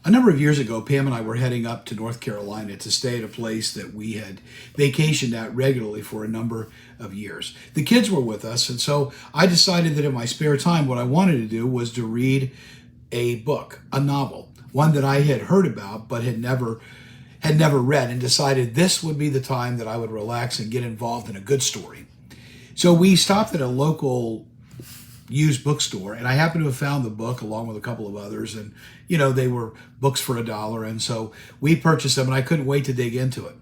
A number of years ago, Pam and I were heading up to North Carolina to stay at a place that we had vacationed at regularly for a number of years. The kids were with us, and so I decided that in my spare time, what I wanted to do was to read a book, a novel, one that I had heard about but had never read, and decided this would be the time that I would relax and get involved in a good story. So we stopped at a local used bookstore, and I happened to have found the book along with a couple of others, and they were books for $1, and so we purchased them, and I couldn't wait to dig into it.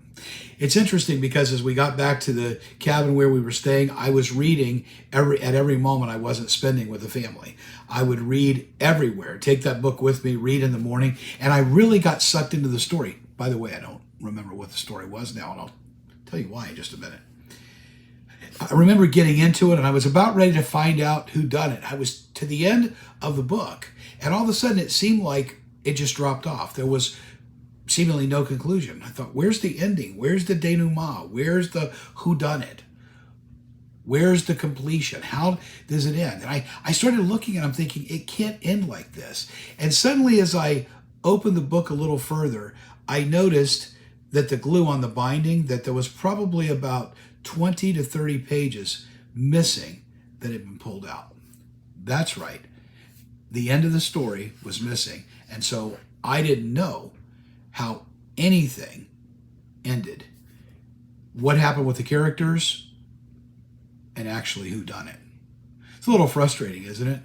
It's interesting because as we got back to the cabin where we were staying, I was reading at every moment I wasn't spending with the family. I would read everywhere, take that book with me, read in the morning, and I really got sucked into the story. By the way, I don't remember what the story was now, and I'll tell you why in just a minute. I remember getting into it, and I was about ready to find out who done it. I was to the end of the book, and all of a sudden it seemed like it just dropped off. There was seemingly no conclusion. I thought, where's the ending? Where's the denouement? Where's the who done it? Where's the completion? How does it end? And I started looking, and I'm thinking, it can't end like this. And suddenly, as I opened the book a little further, I noticed that the glue on the binding, that there was probably about 20 to 30 pages missing that had been pulled out. That's right. The end of the story was missing. And so I didn't know how anything ended. What happened with the characters, and actually who done it. It's a little frustrating, isn't it?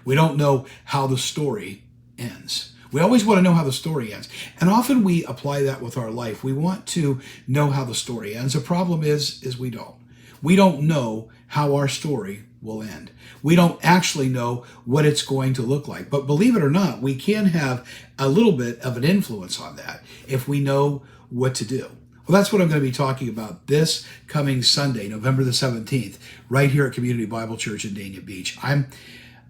We don't know how the story ends. We always want to know how the story ends. And often we apply that with our life. We want to know how the story ends. The problem is we don't. We don't know how our story will end. We don't actually know what it's going to look like. But believe it or not, we can have a little bit of an influence on that if we know what to do. Well, that's what I'm going to be talking about this coming Sunday, November the 17th, right here at Community Bible Church in Dania Beach.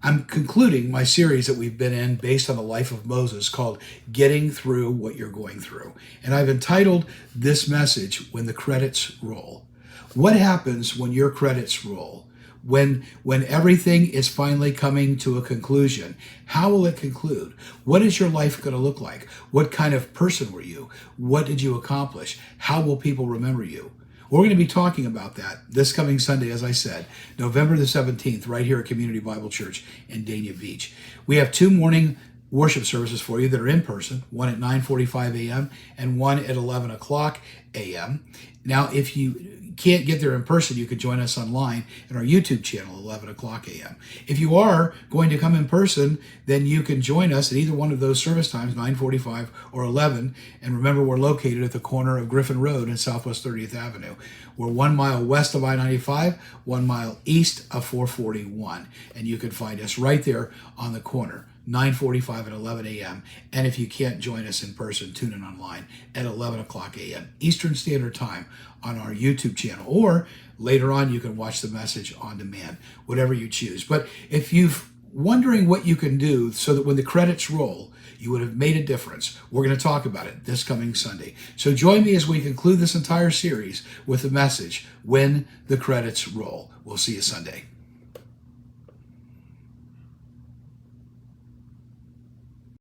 I'm concluding my series that we've been in based on the life of Moses called Getting Through What You're Going Through. And I've entitled this message, When the Credits Roll. What happens when your credits roll? When everything is finally coming to a conclusion, how will it conclude? What is your life going to look like? What kind of person were you? What did you accomplish? How will people remember you? We're going to be talking about that this coming Sunday, as I said, November the 17th, right here at Community Bible Church in Dania Beach. We have 2 morning worship services for you that are in person, one at 9:45 a.m. and one at 11 o'clock a.m. Now, if you can't get there in person, you could join us online at our YouTube channel, 11 o'clock a.m. If you are going to come in person, then you can join us at either one of those service times, 9:45 or 11. And remember, we're located at the corner of Griffin Road and Southwest 30th Avenue. We're 1 mile west of I-95, 1 mile east of 441. And you can find us right there on the corner, 9:45 and 11 a.m. And if you can't join us in person, tune in online at 11 o'clock a.m. Eastern Standard Time on our YouTube channel. Or later on, you can watch the message on demand, whatever you choose. But if you're wondering what you can do so that when the credits roll, you would have made a difference, we're going to talk about it this coming Sunday. So join me as we conclude this entire series with the message, When the Credits Roll. We'll see you Sunday.